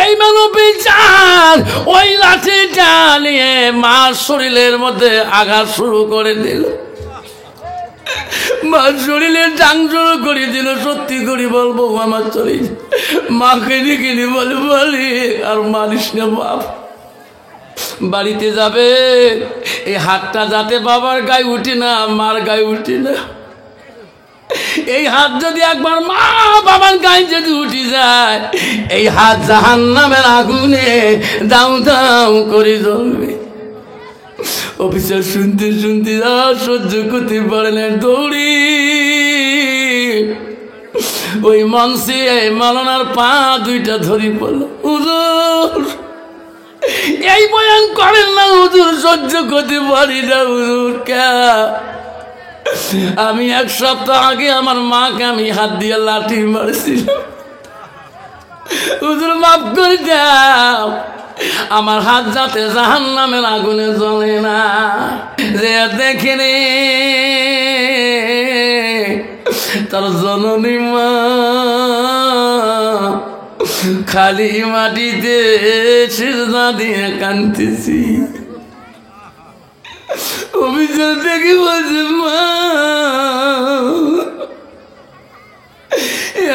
এই মানবী চান ওই লাঠিটা নিয়ে মার শরীরের মধ্যে আঘাত শুরু করে দিল। মার শরীরে জাং শুরু করে দিল। সত্যি করে বলবো আমার শরীর মাকে ডেকে নি বলে বলি আর মানিস না বাপ, বাড়িতে যাবে এই হাতটা যাতে বাবার গায়ে উঠে না, মার গায়ে উঠে না। এই হাত যদি একবার মা বাবার গায়ে যদি উঠে যায়, এই হাত জাহান্নামের আগুনে দাউ দাউ করে জ্বলবে। অফিসার শুনতে শুনতে সহ্য করতে পারে না, দৌড়ি ওই মঞ্চে মালানার পা দুইটা ধরি পড়ল। হুজুর এই বয়ান করেন না হুজুর, সহ্য করতে পারি না হুজুর। আমি এক সপ্তাহ আগে আমার মাকে আমি হাত দিয়ে লাঠি মারছিলাম, হুজুর মাফ করে দাও, আমার হাত যাতে জাহান্নামের আগুনে জ্বলে না। যে দেখেনি তার জননী মা খালি মাটিতে সিজদা দিয়ে কাঁদতেছি। অভিযোগ দেখে বলছে মা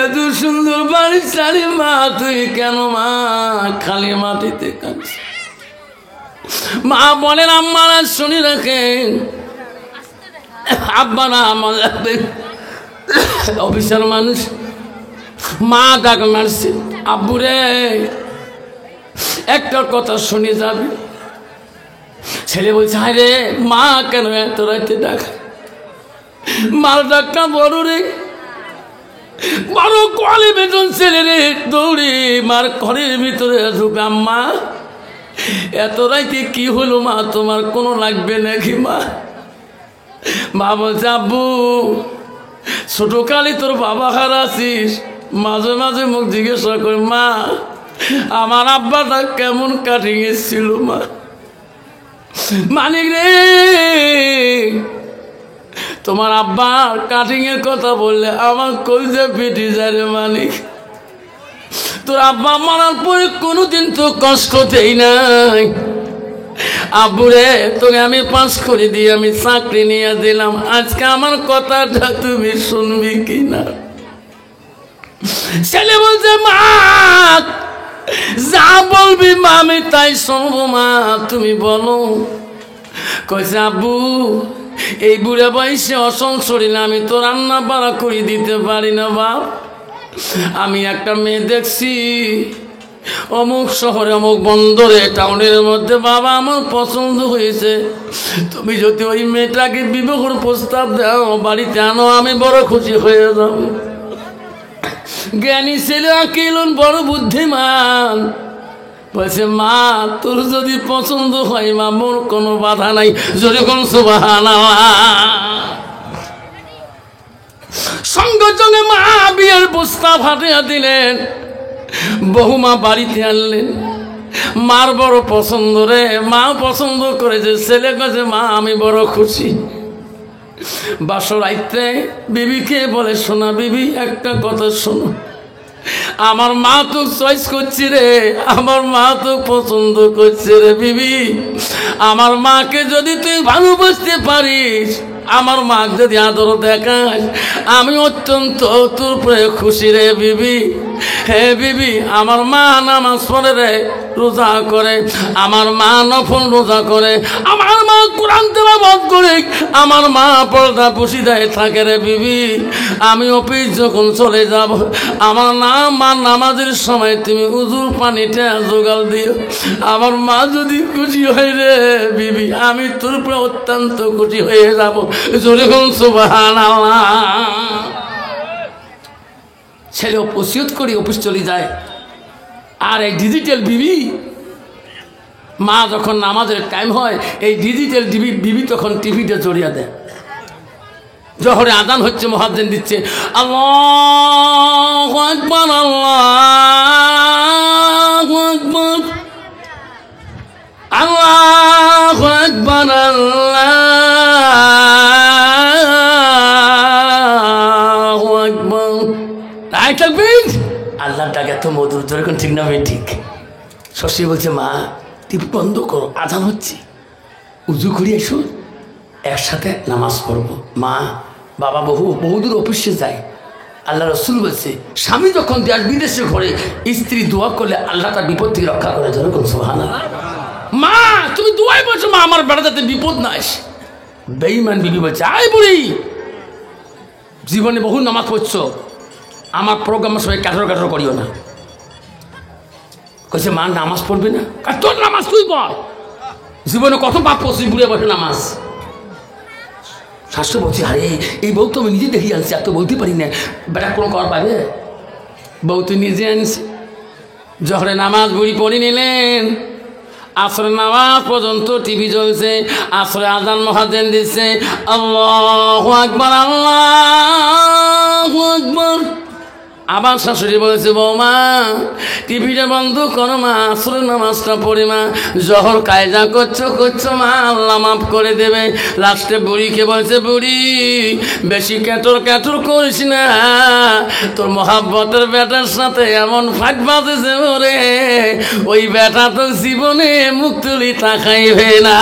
এত সুন্দর বাড়ি ছাড়ি মা তুই কেন মা খালি মাটিতে কাঁদছিস? মা বলেন আম্মারা শুনি রাখেন, আব্বা না আমার অফিসার মানুষ, মা ডাক মারছে আব্বু রে একটা কথা শুনে যাবে। ছেলে বলছে হায় রে মা কেন এত রাতে ডাক? মার ডাকটা বড় রে, বড় কলে বেতন ছেলে রে, দৌড়ে মার ঘরের ভিতরে ঢুকা। মা এত রাইতে কি হলো মা, তোমার কোনো লাগবে নাকি মা? মা বলছে আব্বু ছোটকালে তোর বাবা হারাছিস, মাঝে মাঝে মুখ জিজ্ঞাসা করে মা আমার আব্বাটা কেমন কাটিং এসেছিল মা। মানিক রে তোমার আব্বার কাটিং এর কথা বললে আমার কলিজা পেটে যায় রে মানিক। তোর আব্বা মারার পরে কোনোদিন তো কষ্ট দেই নাই। আব্বুরে তোকে আমি পাস করে দিয়ে আমি চাকরি নিয়ে দিলাম, আজকে আমার কথাটা তুমি শুনবি কিনা? ছেলে বলছে মা যা বলবি মা আমি তাই শুনবো মা, তুমি বলো। কইছে আব্বু এই বুড়া বয়সে অসংসরি না, আমি তো রান্না বাড়া করে দিতে পারি না বাপ। আমি একটা মেয়ে দেখছি অমুক শহরে অমুক বন্দরে টাউনের মধ্যে, বাবা আমার পছন্দ হয়েছে, তুমি যদি ওই মেয়েটাকে বিবাহের প্রস্তাব দাও বাড়িতে আনো আমি বড় খুশি হয়ে যাব। জ্ঞানী ছেলে আকিলুন বড় বুদ্ধিমান বলছে মা তোর যদি পছন্দ হয় মা মোর কোনো বাধা নাই, যদি কোন সুবহানাল্লাহ। সঙ্গে সঙ্গে মা বিয়ের প্রস্তাব হাতিয়ে দিলেন, বহুমা বাড়িতে আনলেন। মার বড় পছন্দ রে, মা পছন্দ করেছে। ছেলে কাছে মা আমি বড় খুশি। বাসর আইতে বিবিকে বলে শোনা বিবি একটা কথা শোনো, আমার মা তো চয়েস করছে রে, আমার মা তো পছন্দ করছে রে বিবি, আমার মাকে যদি তুই ভালোবাসতে পারিস, আমার মা যদি আদর দেখাস, আমি অত্যন্ত তোর উপরে খুশি রে বিবি। হে বিবি আমার মা নামাজ পড়ে রে, রোজা করে, আমার মা নফল রোজা করে, আমার মা কোরআন তেলাওয়াত করে, আমার মা পর্দা পুশিদায় থাকে রে বিবি। আমি অফিস যখন চলে যাব, আমার মা নামাজের সময় তুমি উজুর পানিটা জোগাল দিও। আমার মা যদি খুশি হয় রে বিবি, আমি তোর উপরে অত্যন্ত খুশি হয়ে যাব। জোরে কোন সুবহানাল্লাহ। ছেলে ওসিয়ত করে অফিস চলে যায়। আর এই ডিজিটাল বিবি, মা যখন নামাজের টাইম হয়, এই ডিজিটাল বিবি তখন টিভিতে জড়িয়ে দেয়। জোহরে আজান হচ্ছে, মুয়াজ্জিন দিচ্ছে আল্লাহু আকবার আল্লাহু আকবার আল্লাহু আকবার আল্লাহু আকবার। তাই থাকবেন আল্লাহর ডাকে এত মধুর, যেরকম ঠিক না ঠিক। শ্বশুর বলছে মা টিভি বন্ধ করো, আজান হচ্ছে, উজু করি এসো একসাথে নামাজ পড়বো। মা বাবা বহুদূর অফিসে যায়। আল্লাহ রসুল বলছে স্বামী যখন দেশ বিদেশে ঘরে স্ত্রী দোয়া করলে আল্লাহ তার বিপদ থেকে রক্ষা করে। যেরকম সুবহানাল্লাহ। মা তুমি দোয়াই বলছো মা আমার বেড়া যাতে বিপদ না আসে। বেঈমান বিবি বলছে আয় বুড়ি, জীবনে বহু নামাজ পড়ছো, আমার প্রোগ্রামের সবাই কাঠর করিও না। কইছে মা নামাজ পড়বে না? তোর নামাজ তুই পড়, জীবনে কত পাপ করছিস বুড়ে বসে নামাজ। শাস্ত্র বলছি আরে এই বউ তো আমি নিজে দেখি আনছি, আর তো বলতে পারি না, বেটা কোনো কর পাবে? বউ তো নিজে আনছি। জহরে নামাজ বুড়ি পড়ে নিলেন, আসরে নামাজ পর্যন্ত টিভি চলছে, আসরে আজান মুয়াজ্জিন দিচ্ছে, আল্লাহু আকবার আল্লাহু আকবার। আবার শাশুড়ি বলেছে বৌমা টিভিটা বন্ধ করো মা, আসরের নামাজটা পড়ে মা, জহর কায়দা করছো মা, আল্লাহ মাফ করে দেবে। লাস্টে বুড়িকে বলছে বুড়ি বেশি ক্যাটর করিস না, তোর মহাব্বতের বেটার সাথে এমন ফাঁক বাজেছে ওরে, ওই বেটা তো জীবনে মুখ তুলি তাকাইবে না।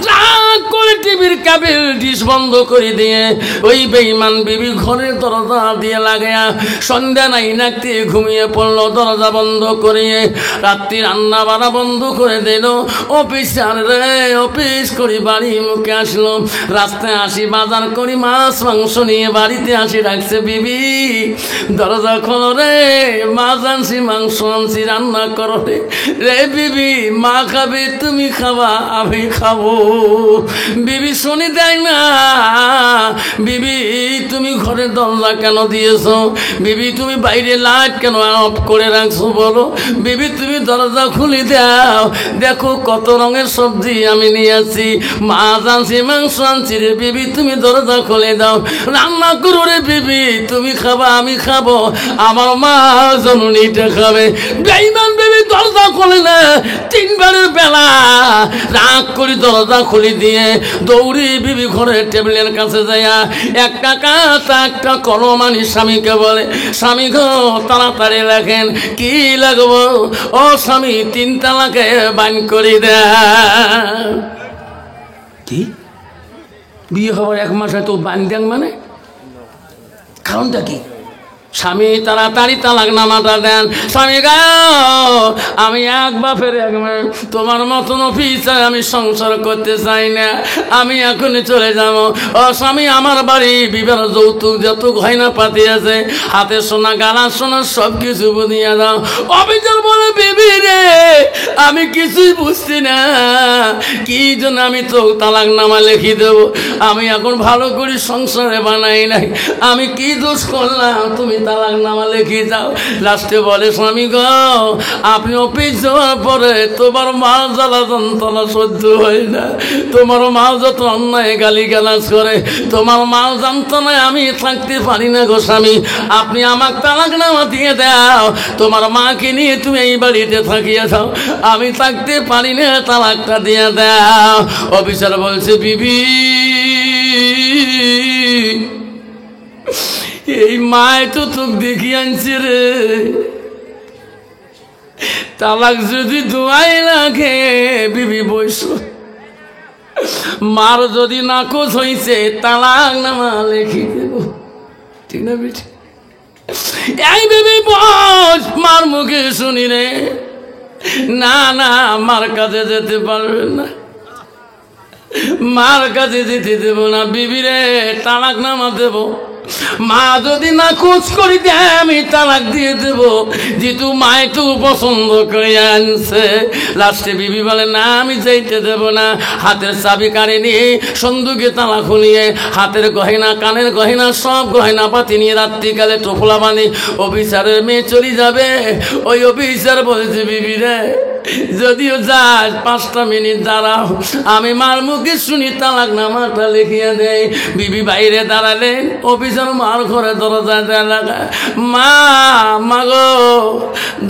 রাগ করে টিভির কেবল ডিশ বন্ধ করে দিয়ে ওই বেঈমান বিবি ঘরের দরজা দিয়ে লাগায়া সন্ধ্যা নাই নাকতে ঘুমিয়ে পড়লো, দরজা বন্ধ করিয়ে। রাত্রি রান্না বাড়া বন্ধ করে দিল। অফিস করি বাড়ি মুখে আসলো। রাস্তায় আসি বাজার করি মাছ মাংস নিয়ে বাড়িতে আসি, রাখছে বিবি দরজা খোলো রে, মাছ আনছি মাংস আনছি রান্না করো রে। রে বিবি মা খাবে তুমি খাবা আমি খাবো। বিবি শুনি দেয় না। বিবি তুমি ঘরের দরজা কেন দিয়েছো? বিবি তুমি বাইরে লাইট কেন অফ করে রাখছো বলো? বিবি তুমি দরজা খুলে দাও, দেখো কত রঙের সবজি আমি নিয়ে আসি, মাছ আনছি মাংস আনছি রে। বিবি তুমি দরজা খুলে দাও, রান্না করো রে বিবি, তুমি খাবা আমি খাবো, আমার মা জননীটা খাবে। বেঈমান বিবি দরজা খুলে না, 3 বারের বেলা রাগ করে দরজা খুলে দিয়ে দৌড়ি বিবি ঘরের টেবিলের কাছে যাইয়া একটা কাঁচা একটা কলম আনি স্বামীকে বলে স্বামী গো তাড়াতাড়ি লেখেন, কি লাগবো? ও স্বামী 3 তালাকে বান করে দেন। কি বিয়ে হওয়ার 1 মাস হয়তো বান দেন মানে কারণটা কি? স্বামী তাড়াতাড়ি তালাক নামাটা দেন। স্বামী গা আমি এক বাপের এক মেয়ে, তোমার মতন অফিসার আমি সংসার করতে চাই না, আমি এখনই চলে যাব। ও স্বামী আমার বাড়ি বিবাহ যৌতুক যত গয়না পাতি আছে, হাতে সোনা গালা সোনা সব কিছু বুঝিয়ে দাও। অফিসার বলে বিবি রে আমি কিছুই বুঝছি না, কি জন্য আমি তো তালাক নামা লিখে দেবো? আমি এখন ভালো করে সংসারে বানাই নাই, আমি কি দোষ করলাম তুমি তালাক নামা লিখে যাও? লাস্টে বলে স্বামী গো আপনি অফিস যাওয়ার পরে তোমার মা জ্বালা যন্ত্রণা সহ্য হয় না, তোমার মা যত অন্যায় গালি গালাজ করে, তোমার মা যন্ত্রণায় আমি থাকতে পারি না গো স্বামী, আপনি আমার তালাক নামা দিয়ে দাও, তোমার মাকে নিয়ে তুমি এই বাড়িতে থাকিয়ে দাও, আমি থাকতে পারি না, তালাকটা দিয়ে দাও। অফিসার বলছে বিবি এই মায় তো তোকে দেখি আনছে রে, তালাক যদি দোয়াই লাগে বিবি বৈশ, মার যদি নাকচ হইছে তালাক নামা লেখি দেব, ঠিক না বেটি? এই বিবি বস মার মুখে শুনি রে, না না মার কাছে যেতে পারবে না, মার কাছে যেতে দেব না বিবি রে, তালাক নামা দেব। মা যদি না খোঁজ করি দেয় আমি তালাক দিয়ে দেব, যেহেতু মা একটু পছন্দ করে আনছে। লাস্টে বিবি বলে না আমি যাইতে দেব না, হাতের চাবি কাড়ে নিয়ে সন্দুকে তালা খুলিয়ে হাতের গয়না কানের গয়না সব গয়না পাতি নিয়ে রাত্রিকালে টোপলা বাঁধি অফিসারের মেয়ে চলে যাবে। ওই অফিসার বলেছে বিবি রে যদিও যাস 5টা মিনিট দাঁড়াও, আমি মার মুখে শুনি তালাকনামাটা লিখিয়ে দেয়। বিবি বাইরে দাঁড়ালেন, অফিসার মার ঘরে দরজা লাগা, মা মাগো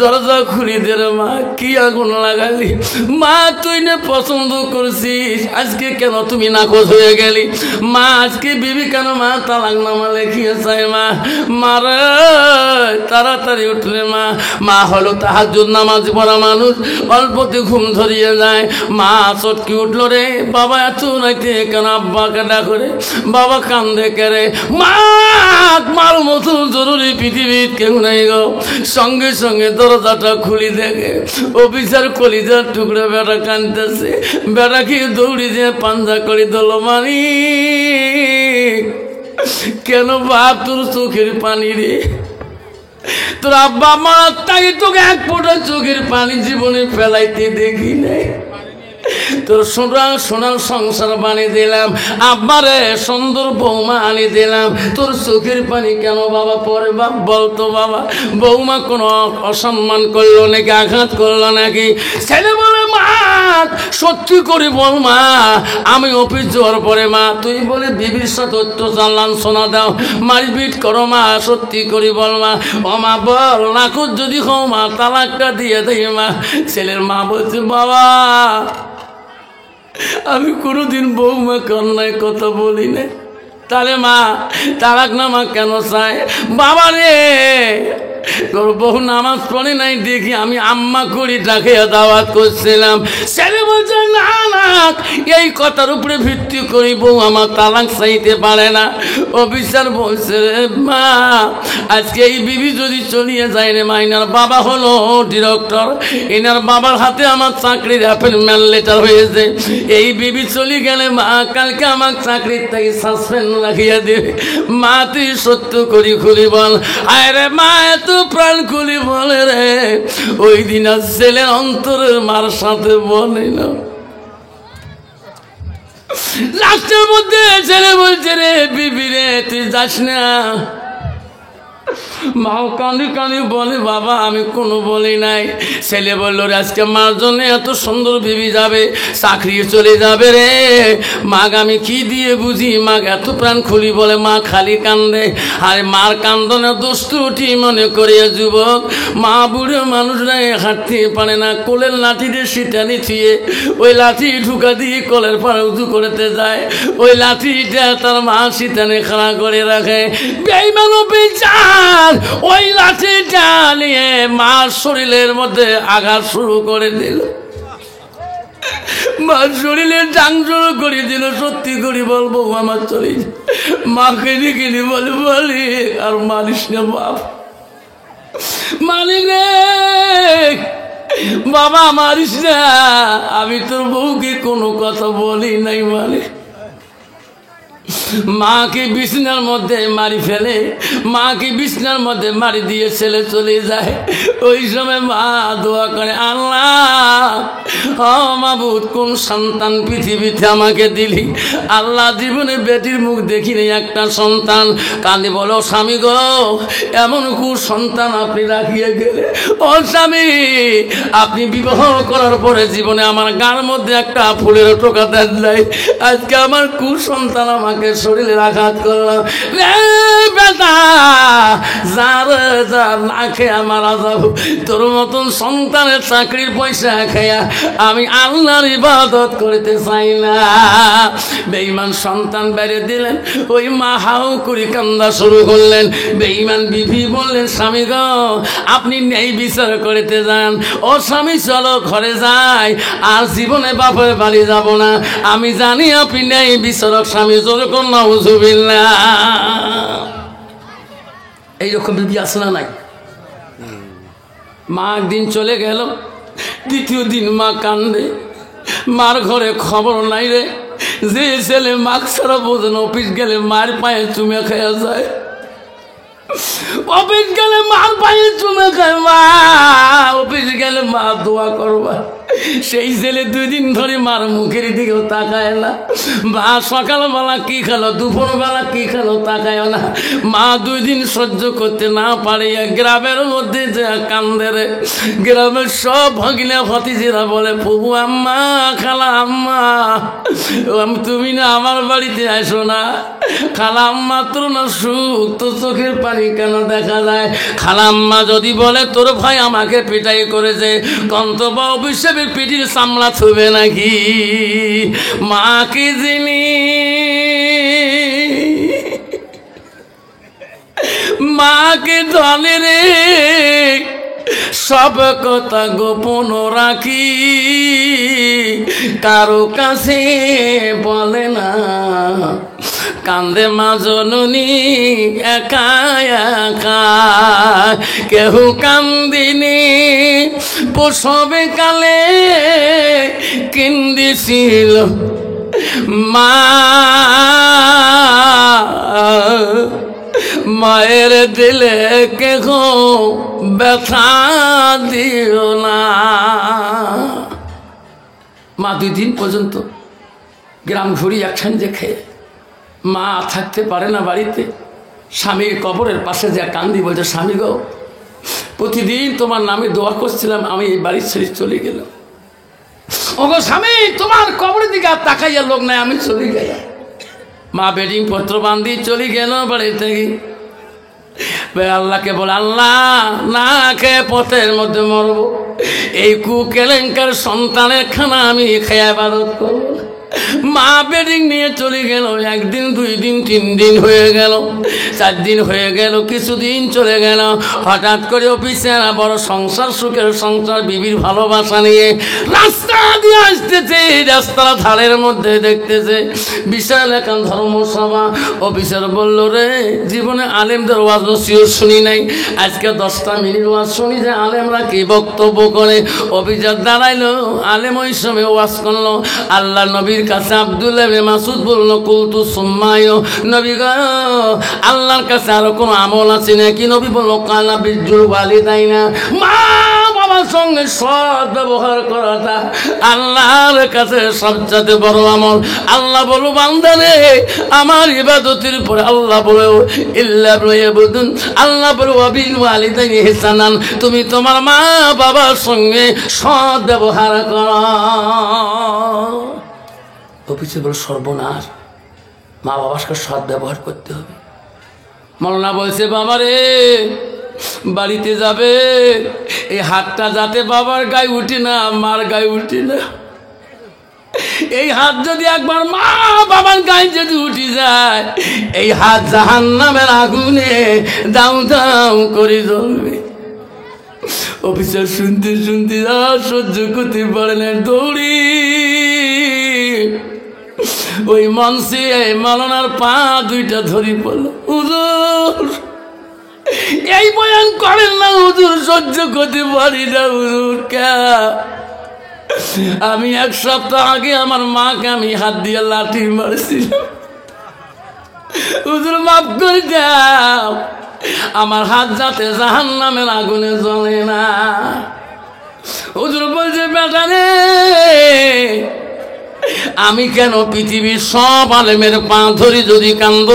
দরজা খুলি দে রে মা, কি আগুন লাগালি? মা তুই না পছন্দ করছিস, আজকে কেন তুমি নাকচ হয়ে গেলি? মা আজকে বিবি কেন মা তালাকনামা লিখিয়ে চাই? মা মারে তাড়াতাড়ি উঠলে মা। মা হলো তাহাজ্জুদ নামাজ পড়া মানুষ, অল্পতে ঘুম ধরিয়ে যায়। মা চটকি উঠলো, রে বাবা এত রাইতে কেন আব্বাকে ডাকো রে? বাবা কান্দে কেরে। মা মার মতো জরুরি পৃথিবীর কেউ নাই গো। সঙ্গে সঙ্গে দরজাটা খুলি দেখে অফিসার কলিজার টুকরা বেটা কান্দতেছে। বেটা কি দৌড়ি যে পাঞ্জা করে দল, মানি কেন বাপ তোর চোখের পানি রে? তোর আব্বা মার তাই তোকে এক ফোঁটা চোখের পানি জীবনে ফেলাইতে দেখি নাই। তোর সোনার সোনার সংসার বানিয়ে দিলাম, আব্বারে সুন্দর বৌমা আনি দিলাম, তোর চোখের পানি কেন বাবা পরে? বাপ বলতো বাবা, বৌমা কোনো অসম্মান করলো নাকি, আঘাত করলো নাকি? ছেলে বলে মা সত্যি করে বল মা, আমি অফিস যাওয়ার পরে মা তুই বলে বিবির সাথে অত্যাচার লাঞ্ছনা দাও, মারপিট করো মা, সত্যি করে বল মা। ও মা বল, নাকুর যদি হও মা তালাকটা দিয়ে দেই মা। ছেলের মা বলছে বাবা আমি কোনোদিন বৌমাকে অন্যায় কথা বলি না, তাহলে মা তালাকনামা কেন চায়? বাবা রে তোর বহু নামাজ পড়ে নাই দেখি আমি আম্মা করি তাকে দাওয়াত করছিলাম। ছেলে বলছে না না, এই কথার উপরে ভিত্তি করি বউ আমার তালাক চাইতে পারে না। অফিসার বলছে রে মা আজকে এই বিবি যদি চলিয়ে যায় রে মা, এনার বাবা হলো ডিরেক্টর, এনার বাবার হাতে আমার চাকরির অ্যাপয়েন্টমেন্ট লেটার হয়েছে। এই বিবি চলে গেলে মা কালকে আমার চাকরির থেকে সাসপেন্ড রাখিয়ে দেবে। মা তুই সত্য করি খুলি বল। আরে মা এত প্রাণ খুলি বলে রে, ওই দিন আর ছেলের অন্তরের মার সাথে বলে না। লাস্টের মধ্যে ছেলে বলছে রে বিবি রে তুই যাস না। মাও কাঁদি কাঁদি বলে বাবা আমি কোনো বলি নাই। ছেলে বললো রে আজকে মার জন্য এত সুন্দর বিবি যাবে, চাকরি চলে যাবে রে। মাগ আমি কি দিয়ে বুঝি? মাগ এত প্রাণ খুলি বলে মা খালি কান্দে। আরে মার কান্দনে দোস্ত উঠি মনে করিয়া যুবক, মা বুড়ো মানুষরা হাঁটতে পারে না, কোলের লাঠিতে সিটানি থিয়ে ওই লাঠি ঢুকা দিয়ে কোলের পাড়ে উঁচু করতে যায়। ওই লাঠিটা তার মা সিটানে খাড়া করে রাখে। বেঈমানও বিচার ওই লাঠিটা নিয়ে মার শরীরের মধ্যে আঘাত শুরু করে দিল, মার শরীরে জাং শুরু করে দিল। সত্যি করে বলবো আমার শরীর মাকে দেখিনি বলে বলি আর মানিস না বাপ, মালিক রে বাবা মারিস না, আমি তোর বউকে কোনো কথা বলি নাই মালিক। মাকে বিছনার মধ্যে মারি ফেলে, মাকে বিছনার মধ্যে মারি দিয়ে ছেলে চলে যায়। ওই সময় মা দোয়া করে আল্লাহ ও মাবুদ কোন সন্তান পৃথিবীতে আমাকে দিলি? আল্লাহ জীবনে বেটির মুখ দেখিনি একটা সন্তান। কাঁদে বলো স্বামী গো এমন সন্তান আপনি রাখিয়ে গেলে। ও স্বামী আপনি বিবাহ করার পরে জীবনে আমার গার মধ্যে একটা ফুলের টোকা দেন নাই, আজকে আমার কুসন্তান আমাকে শরীরে আঘাত করলাম। বেটা যার যা না খেয়া মারা যাব, তোর মতন সন্তানের চাকরির পয়সা খেয়া আমি আল্লাহর ইবাদত করতে চাই না। বেঈমান সন্তান বেড়ে দিলেন, ওই মা হাউ করে কান্দা শুরু করলেন। বেঈমান বিবি বললেন স্বামী গো আপনি ন্যায় বিচার করতে যান। ও স্বামী চলো ঘরে যাই, আর জীবনে বাপের বাড়ি যাব না। আমি জানি আপনি ন্যায় বিচারক স্বামী, জোর কন্যা হুজুবিল্লাহ। এইরকম বিবি আছে না নাই? মা একদিন চলে গেল, দ্বিতীয় দিন মা কান্দে। মার ঘরে খবর নাই রে, যে ছেলে মাক ছাড়া বোঝেন অফিস গেলে মার পায়ে চুমে খাওয়া যায়, অফিস গেলে মার পায়ে চুমে খায়। মা অফিস গেলে মা দোয়া করবা, সেই ছেলে 2 দিন ধরে মার মুখের দিকেও তাকায় না। মা সকালবেলা কি খেলো, দুপুরবেলা কি খেলো তাকায় না। মা 2 দিন সহ্য করতে না পারে গ্রামের মধ্যে যে কান্দে রে। গ্রামের সব ভগিনা ভতিজিরা বলে, প্রভু আম্মা, খালা আম্মা, তুমি না আমার বাড়িতে আসো না। খালা আম্মা তোর না সুখ, তোর চোখের পানি কেন দেখা যায়? খালা আম্মা যদি বলে তোর ভাই আমাকে পিটাই করেছে, কন্তবা অভিশাপের পিঠির চামড়া ছুবে নাকি? মাকে যিনি মাকে ধনে রে সব কথা গোপন রাখি, কারো কাছে বলে না। কান্দে মা জননী একা একা, কেহ কান্দিনি প্রসবে কালে, কেন্দিছিল মা। মায়ের দিলে কেহ ব্যথা দিও না। মা 2 দিন পর্যন্ত গ্রাম ঘুরি একসঙ্গে খেয়ে, মা থাকতে পারে না বাড়িতে। স্বামীর কবরের পাশে যা কান্দি, বলছে স্বামী গো, প্রতিদিন তোমার নামে দোয়া করছিলাম, আমি এই বাড়ির ছেড়ে চলে গেলাম। ওগো স্বামী, তোমার কবরের দিকে আর তাকাইয়া লোক নাই, আমি চলে গেলাম। মা বেডিং পত্র বান্ধি চলে গেল বাড়ি থেকে। আল্লাহকে বলে, আল্লাহ না খেয়ে পথের মধ্যে মরবো, এই কুকেলেঙ্কার সন্তানের খানা আমি খেয়ে ইবাদত করবো। মা বেডিং নিয়ে চলে গেল। 1 দিন 2 দিন 3 দিন হয়ে গেল, 4 দিন হয়ে গেল, কিছুদিন চলে গেল। হঠাৎ করে অফিসে বড় সংসার, সুখের সংসার, বিবির ভালোবাসা নিয়ে রাস্তা দিয়ে আসতেছে। রাস্তার ধারের মধ্যে দেখতেছে বিশাল এখন ধর্মসভা। অফিসার বলল, রে জীবনে আলেমদের ওয়াজ নসিহত শুনি নাই, আজকে 10টা মিনিট ওয়াজ শুনি যে আলেমরা কি বক্তব্য করে। অফিসার দাঁড়াইলো, আলেম ওই সময় ওয়াজ করলো। আল্লাহ নবীর কাছে আব্দুল্লাহ ইবনে মাসউদ বলল, কুলতু সুম্মায়ো, নবী গো আল্লাহর কাছে আরো কোনো আমল আছে নাকি? নবী বলল, কালা বিজুল ওয়ালিদাইনা, মা বাবার সঙ্গে সৎ ব্যবহার করাটা আল্লাহর কাছে সবচেয়ে বড় আমল। আল্লাহ বলো, বান্দারে আমার ইবাদতের পরে আল্লাহ বলে ইল্লা ইয়াবুদুন, আল্লাহ বলে ওয়াবিল ওয়ালিদাইনি ইহসানান, তুমি তোমার মা বাবার সঙ্গে সৎ ব্যবহার করো। অফিসে বলে, সর্বনাশ, মা বাবার সাথে সৎ ব্যবহার করতে হবে। মৌলানা বলছে, বাবা রে বাড়িতে যাবে, এই হাতটা যাতে বাবার গায়ে উঠে না, মার গায়ে উঠে না। এই হাত যদি একবার মা বাবার গায়ে যদি উঠে যায়, এই হাত জাহান্নামের আগুনে দাউ দাউ করে জ্বলবে। অফিসার শুনতে শুনতে আর সহ্য করতে পারে না, দৌড়ি ওই মঞ্চে মাওলানার পা 2টা ধরি পড়ল। হুজুর এই বয়ান করেন না হুজুর, সহ্য করতে পারি না হুজুর। আমি 1 সপ্তাহ আগে আমার মাকে আমি হাত দিয়ে লাঠি মারছিলাম, হুজুর মাফ করে দাও, আমার হাত যাতে জাহান্নামের আগুনে জ্বলে না। হুজুর বলছে, বেটা রে আমি কেন পৃথিবীর সব আলেমের পা ধরি যদি কান্দ,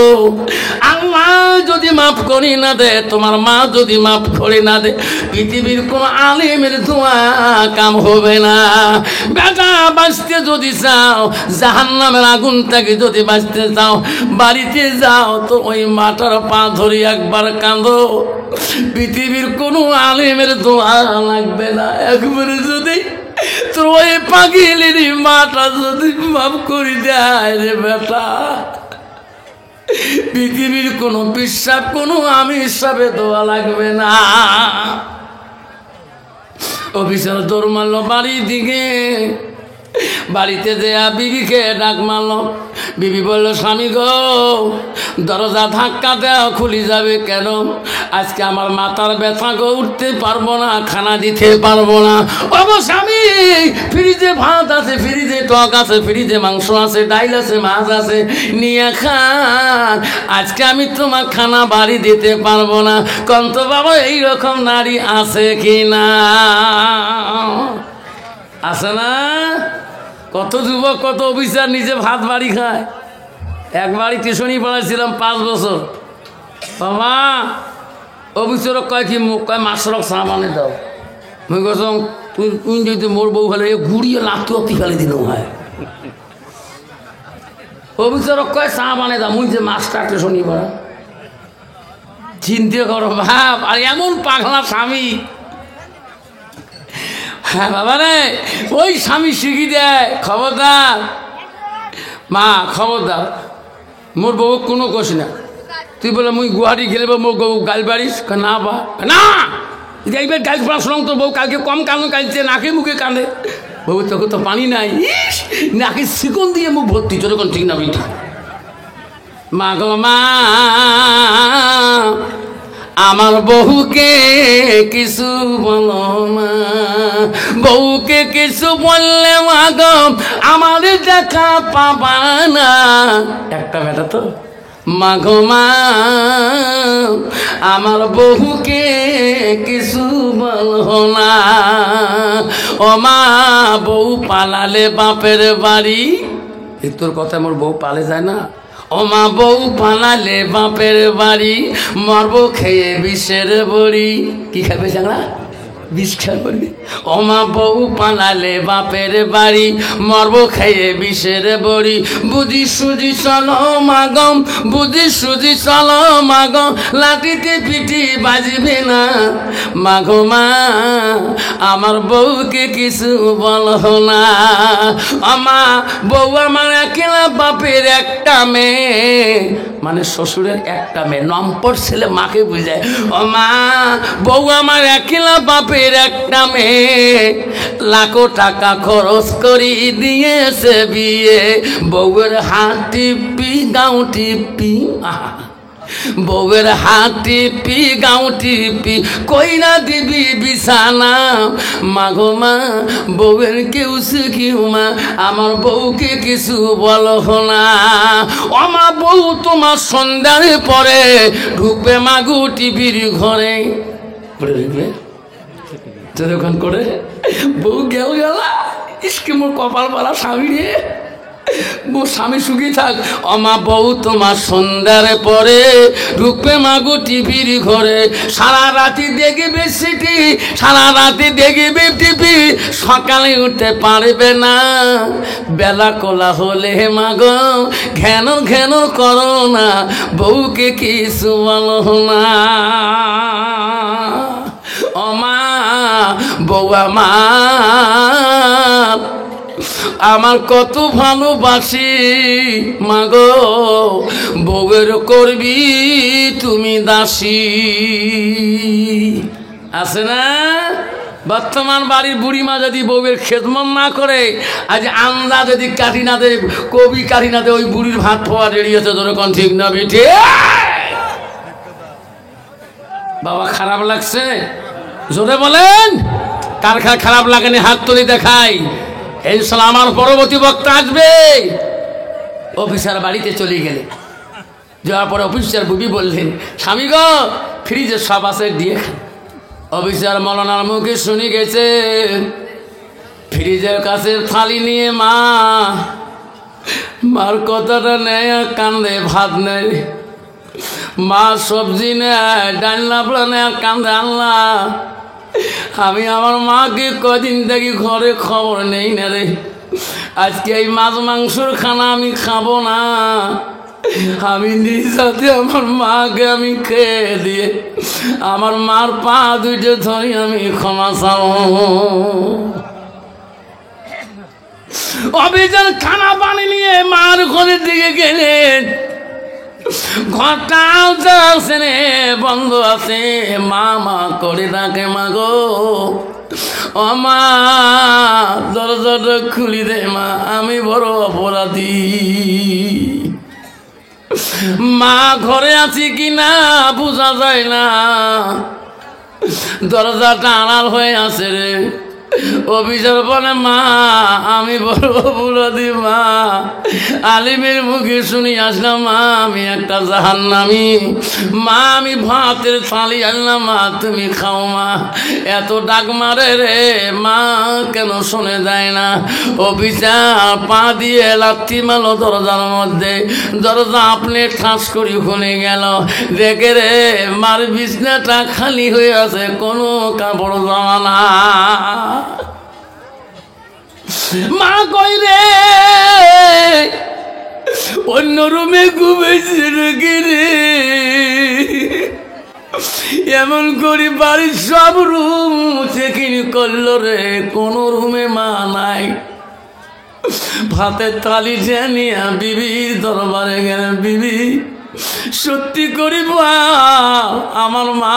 আল্লাহ যদি মাফ করি না দে, তোমার মা যদি মাফ করে না দে, পৃথিবীর কোন আলেমের দোয়া কাম হবে না। বেটা বাঁচতে যদি চাও, জাহান্নামের আগুন থেকে যদি বাঁচতে চাও, বাড়িতে যাও তো ওই মাটার পা ধরি একবার কান্দো, পৃথিবীর কোনো আলেমের দোয়া লাগবে না। একবারে যদি তোর ওই পাগিলির মাটা যদি মাফ করে দেয় রে বেটা, পৃথিবীর কোনো বিশ্বাস, কোনো আমি হিসাবে দোয়া লাগবে না। অফিসার দৌড় মারল বাড়ির দিকে। বাড়িতে দেয়া বিবিকে ডাক মারল। বিবি বলল, স্বামী গো দরজা ধাক্কা দেওয়া খুলে যাবে কেন? আজকে আমার মাথার ব্যথা গো, উঠতে পারবো না, খানা দিতে পারবো না। ও গো স্বামী, ফ্রিজে ভাত আছে, ফ্রিজে টক আছে, ফ্রিজে মাংস আছে, ডাইল আছে, মাছ আছে, নিয়ে খান। আজকে আমি তোমার খানা বাড়ি দিতে পারবো না। কন্ত বাবা এইরকম নারী আছে কি না? আছে না? কত যুবক কত অফিসার নিজে ভাত বাড়ি খায়। একবারই টিউশনি পড়াইছিলাম 5 বছর। বাবা অফিসর কয় কি মুখ কয় মাস্টরক চা বানে দাও। মুই কসম তুই যদি মোর বউ ফেলে ঘুরিয়ে লাত্তি অতি ফেলে দিল হয়। অফিসর কয় চা বানে দাও, মুই যে মাস্টার টিউশনি পড়া। চিন্তা করো ভাব, আর এমন পাগলা স্বামী। হ্যাঁ বাবা রে, ওই স্বামী শিখি দেয় খবরদার মা, খবরদার মোর বউ কোনো কোষ না। তুই বলে মুই গুয়াহাটি গেলে মোর বউ গাল বাড়িস না বা না, এইবার গাল পড়া শোনাম তোর বউ কালকে কম কানো কাঁদছে, নাকে মুখে কাঁদে। বউ তোকে তো পানি নাই, নাকে শিকন দিয়ে মুখ ভর্তি, যতক্ষণ ঠিক না বিঠা। মা গো মা, আমার বহুকে কিছু বলো না, বউকে কিছু বললে মা গো আমার দেখা পাবা না। একটা বেটা তো মা গো মা, আমার বহুকে কিছু বলো না। ও মা, বউ পালালে বাপের বাড়ি, এই তোর কথা মোর বউ পালে যায় না। ও মা, বউ পালালে বাপের বাড়ি, মরবো খেয়ে বিষের বড়ি। কি খাবে জানা? বিষ খাবি। ও মা, বউ পালালে বাপের বাড়ি, মরবো খেয়ে বিষের বড়ি। বুঝি সুজি চলো মাগম, বুঝি সুজি চলো মাগম, লাঠিতে পিঠি বাজবে না। মাগো মা, আমার বউকে কিছু বলো না। আমা বউ আমার একলা, বাপের একটা মেয়ে, মানে শ্বশুরের একটা মেয়ে, নম্বর ছেলে মাকে বুঝায়। ও মা, বউ আমার একলা, বাপের একটা মেয়ে, লাখো টাকা খরচ করি দিয়েছে বিয়ে। বউয়ের হাত টিপি গাও টিপি, বউয়ের হাত টিপি গাও টিপি, কইরা দিবি বিছানা। মাগো মা, বউয়ের কেউ শিখিও মা, আমার বউকে কিছু বলো না। আমার বউ তোমার সন্ধ্যার পরে ঢুকবে মাগু টিভির ঘরে, ঢুকবে যখন করে বউ গেল গেলা, ইসকে মোর কপাল পালা স্বামী রে, মোর স্বামী সুখী থাক। অমা বউ তোমার সন্ধ্যার পরে ঢুকবে মাগো টিভির ঘরে, সারা রাতি দেখবে সিটি, সারা রাতি দেখবে টিভি, সকালে উঠতে পারবে না। বেলা কোলা হলে মাগো ঘেন ঘেন করো না, বউকে কিছু বলো না। অমা বউ আমার কত ভালোবাসি, মাগো বউয়ের করবি তুমি দাসী। আছে না? বর্তমান বাড়ির বুড়িমা যদি বউয়ের খেদমত না করে, আজ আন্দা যদি কাটি না দেয়, কবি কাটি না দেয়, ওই বুড়ির ভাত খাওয়া রেডি আছে, যখন ঠিক না বেঠে। বাবা খারাপ লাগছে? জোরে বলেন। কার কার খারাপ লাগেনি হাত তুলি দেখাই। ইনশাআল্লাহ আমার পরবর্তী বক্তা আসবে। অফিসার বাড়িতে চলে গেলে, যাওয়ার পরে অফিসার বুবি বললেন, স্বামী গো ফ্রিজে সব আছে দিয়ে খান। অফিসার মৌলানার মুখে শুনে গেছে, ফ্রিজের কাছে থালি নিয়ে মা, মার কথাটা নেয় কান্দে, ভাত নেই মা, সবজি নেয়, ডাল লাবড়া নেয় কান্দে। আল্লাহ, আমি আমার মাকে কদিন থেকে ঘরে খবর নেই না রে, আজকে এই মাছ মাংসর খানা আমি খাবো না। আমি নিজ হাতে আমার মাকে আমি খেয়ে দিয়ে আমার মার পা দুইটা ধরে আমি ক্ষমা চাও। অভিযান খানা পানি নিয়ে মার ঘরের দিকে গেলেন। ঘরটা আছে বন্ধ আছে, মা মা করে ডাকে, মা গো ও মা দরজাটা খুলি দে মা, আমি বড় অপরাধী। মা ঘরে আছি কিনা বোঝা যায় না, দরজাটা আড়াল হয়ে আছে রে। অফিসার বলে মা আমি বড় অপরাধী মা, আলিমের মুখে শুনি আসলাম মা আমি একটা জাহান্নামী, মা আমি ভাতের থালি আনলাম মা তুমি খাও মা। এত ডাক মারে রে মা কেন শুনে যায় না। অফিসার পা দিয়ে লাথি মারল দরজার মধ্যে, দরজা আপনি ঠাস করি খুলে গেল, দেখে রে মার বিছনাটা খালি হয়ে আছে, কোনো কাপড় জমা না। মা কই রে অন্য রুমে ঘুমেছে নাকি রে? এমন করি বাড়ির সব রুম চেকিং করলো রে, কোন রুমে মা নাই। ভাতের থালি জানিয়া বিবির দরবারে গেলেন, বিবি সত্যি করি আমার মা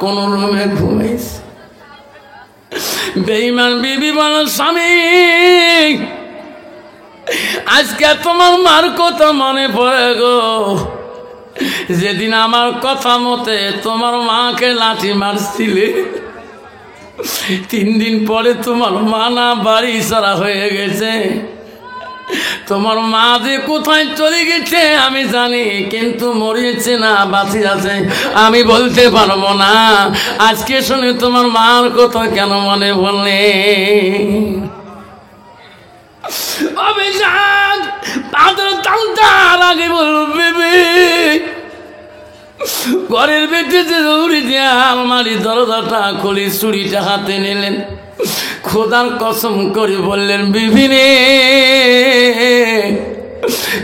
কোন রুমে ঘুমাইছে। বেঈমান বিবি বল স্বামী আজকে তোমার মার কথা মনে পড়ে গো, যেদিন আমার কথা মতে তোমার মাকে লাঠি মারছিলে, 3 দিন পরে তোমার মা না বাড়ি ছাড়া হয়ে গেছে। তোমার মা যে কোথায় চলে গেছে আমি জানি, কিন্তু মরিয়েছে না বাঁচি আছে আমি বলতে পারবো না। আজকে শুনে তোমার মার কথা কেন মনে বললে? অভিযান তার আগে বলবে ঘরের বেটে যে দৌড়ি দিয়ে আলমারি দরজাটা খুলি চুরিটা হাতে নিলেন, খোদার কসম করে বললেন বিবিনে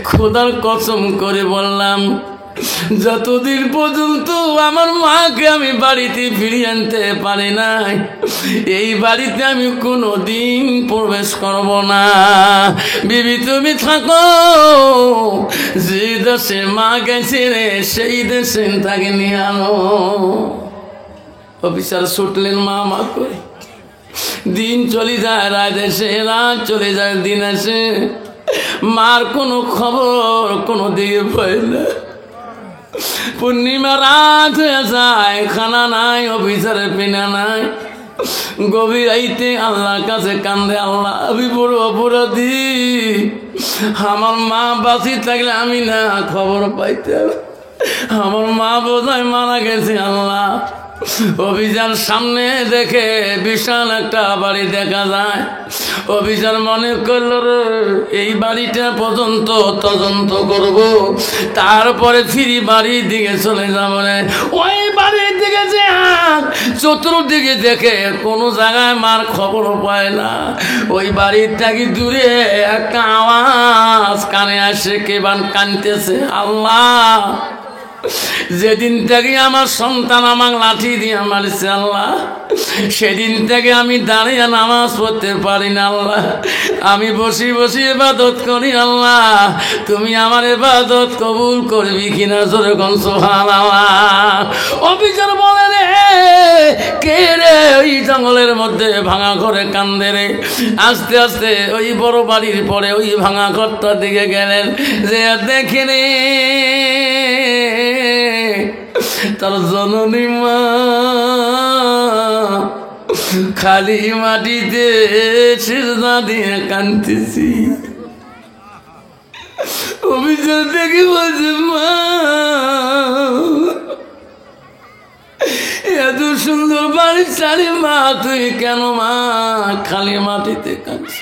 খোদার কসম করে বললাম যতদিন পর্যন্ত আমার মাকে আমি বাড়িতে ফিরিয়ে আনতে পারি নাই, এই বাড়িতে আমি কোনো দিন প্রবেশ করব না। বিবি তুমি থাকো, যে দেশে মা গেছে রে সেই দেশে তাকে নিয়ে আনো। অফিসার ছুটলেন মা মা করে, দিন চলে যায় রাত এসে, রাত চলে যায় দিন আসে, মার কোনো খবর কোনো দিকে পাই না। পূর্ণিমা রাত হয়ে যায়, খানা নাই, অফিসারের পিনা নাই। গভীর রাইতে আল্লাহর কাছে কান্দে, আল্লাহ আমি বড় অপরাধী, আমার মা বাঁচি থাকলে আমি না খবর পাইতাম, আমার মা বোধহয় মারা গেছে। আল্লাহ অভিযান সামনে দেখে বিশাল একটা বাড়ি দেখা যায়। অভিযান মনে করল এই বাড়িটা পর্যন্ত তদন্ত করব, তারপরে ফিরি বাড়ির দিকে চলে যাব। ওই বাড়ির দিকে যে চতুর্দিকে দেখে কোনো জায়গায় মার খবর পায় না। ওই বাড়ির থেকে দূরে একটা আওয়াজ কানে আসে, কেবান কানতেছে। আল্লাহ যেদিন থেকে আমার সন্তান আমার লাঠি দিয়ে মারছে আল্লাহ, সেদিন থেকে আমি দাঁড়িয়ে নামাজ পড়তে পারি না আল্লাহ, আমি বসে বসে ইবাদত করি আল্লাহ, তুমি আমার ইবাদত কবুল করবি কিনা জোরে কোন সুবহানাল্লাহ। অফিসার বলে রে কে রে ওই জঙ্গলের মধ্যে ভাঙা ঘরে কান্দে রে। আস্তে আস্তে ওই বড় বাড়ির পরে ওই ভাঙা ঘরটার দিকে গেলেন, যে দেখেনি তার জননী মা খালি মাটিতে সিজদা দিয়ে কাঁদতেছি। অভিযান দেখে বলছে মা এত সুন্দর বাড়ি ছাড়ি মা তুই কেন মা খালি মাটিতে কাঁদছিস?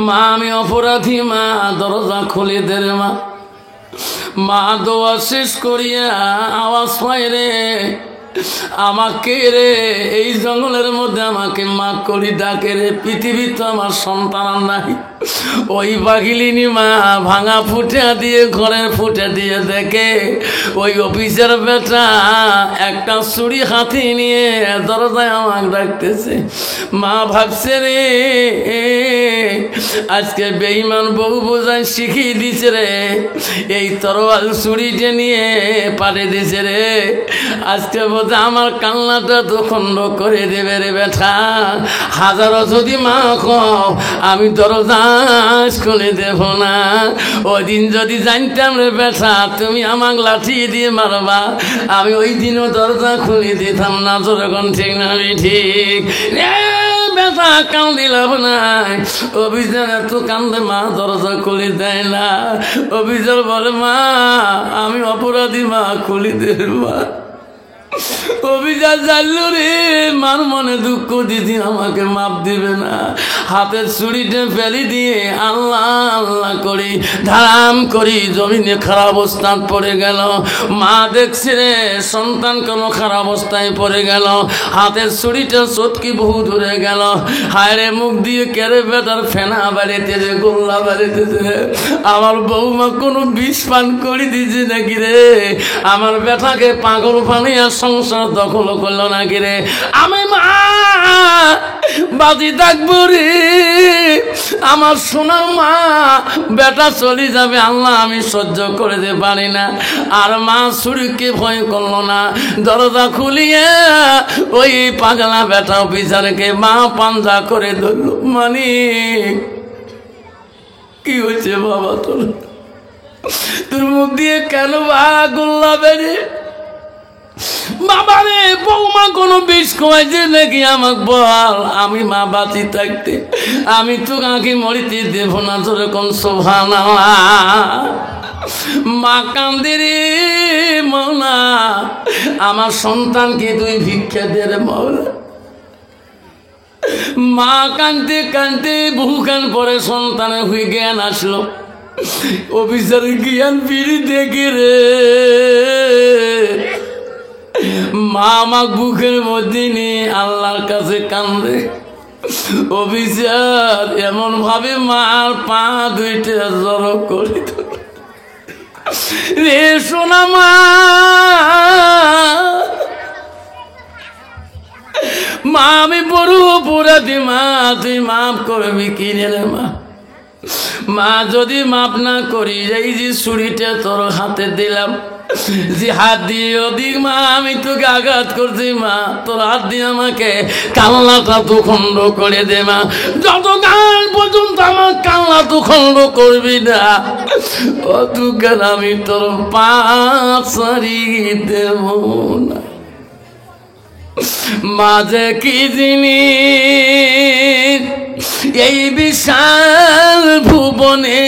মা আমি অপরাধী মা, দরজা খুলে দে রে মা। মা দোয়া শেষ করিয়া আওয়াজ পায় রে আমাকে রে, এই জঙ্গলের মধ্যে আমাকে মা করি ডাকে রে, পৃথিবী তো আমার সন্তান নাই। ওই বাগিলিনী মা ভাঙা ফুটা দিয়ে ঘরের ফুটা দিয়ে দেখে ওই অফিসের বেটা একটা ছুরি হাতে নিয়ে দরজায় আমাকে ডাকতেছে। মা ভাবছে রে আজকে বেঈমান বউ বোঝায় শিখিয়ে দিছে রে, এই তরোয়াল ছুরিটা নিয়ে পাঠিয়ে দিছে রে, আজকে বোধহয় আমার কান্নাটা তো খণ্ড করে দেবে রে বেটা। হাজারো যদি মা কও আমি দরজা বাস করে দেব না। ওই দিন যদি জানতাম রে বেটা তুমি আমাকে লাঠি দিয়ে মারবা, আমি ওই দিনও দরজা খুলে দিতাম না। যখন ঠিক না ঠিক বেটা কান্দি লাভ নাই। অভিযান এত কান্দে মা দরজা খুলে দেয় না। অভিযান বলে মা আমি অপরাধী মা খুলে দে মা। অভিযান জানলো রে মার মনে দুঃখ দিদি আমাকে মাপ দিবে না। হাতের ছুরিটা ফেলে দিয়ে আল্লাহ আল্লাহ করি ধারাম করি জমিনে খারাপ অবস্থায় পড়ে গেল। মা দেখছে রে সন্তান কোনো খারাপ অবস্থায় পড়ে গেল, হাতের ছুরিটা চটকি বহু দূরে গেল। হায় রে মুখ দিয়ে কেড়ে বেটার ফেনা বাড়িতেছে গোল্লা বাড়িতেছে। আমার বৌমা কোনো বিষ পান করে দিছে নাকি রে? আমার বেটাকে পাগল পানিয়া সংসার দখল করলো নাকি রে? আমি মা বাজি থাকবো রে, আমার সোনার মা বেটা চলে যাবে আল্লাহ আমি সহ্য করে দিতে পারি না। আর মা ছুরিকে ভয় করলো না, দরজা খুলিয়ে ওই পাগলা বেটা বিচারকে মা পাঞ্জা করে ধরল। মানে কি হয়েছে বাবা তোর মুখ দিয়ে কেন বা গোল্লা বেড়ে? বাবা রে বৌমা কোনো বিষ খাওয়াইছে নাকি আমাকে বল। আমি মা বাঁচি থাকতে আমি তো কাকে মরিতে দেব না। যেরকম সুবহানাল্লাহ। মা কান্দে রে মৌলা আমার সন্তানকে তুই ভিক্ষা দে রে মৌলা। মা কান্দতে কান্দতে বহুখান পরে সন্তানের হয়ে জ্ঞান আসলো। অফিসারের জ্ঞান ফিরি দেখে রে মা আমার বুকের মধ্যে নিয়ে আল্লাহর কাছে কান্দে। অফিসার এমন ভাবে মার পা দুইটা জড়ো করে রে সোনা মা মা আমি বড় অপরাধী মা তুই মাফ করবি কি রে মা? মা যদি মাপ না করি এই যে ছুরিটা তোর হাতে দিলাম, যে হাত দিয়ে ওদিক মা আমি তোকে আঘাত করছি মা, তোর হাত দিয়ে আমাকে কান্নাটা তো খণ্ড করে দে মা। যতক্ষণ পর্যন্ত আমার কান্না তো খণ্ড করবি না অতক্ষণ আমি তোর পা ছাড়িয়ে দেব না। মাঝে কি জিনিস এই বিশাল ভুবনে,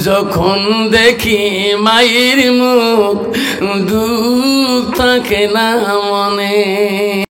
যখন দেখি মায়ের মুখ দুঃখ থাকে না মনে।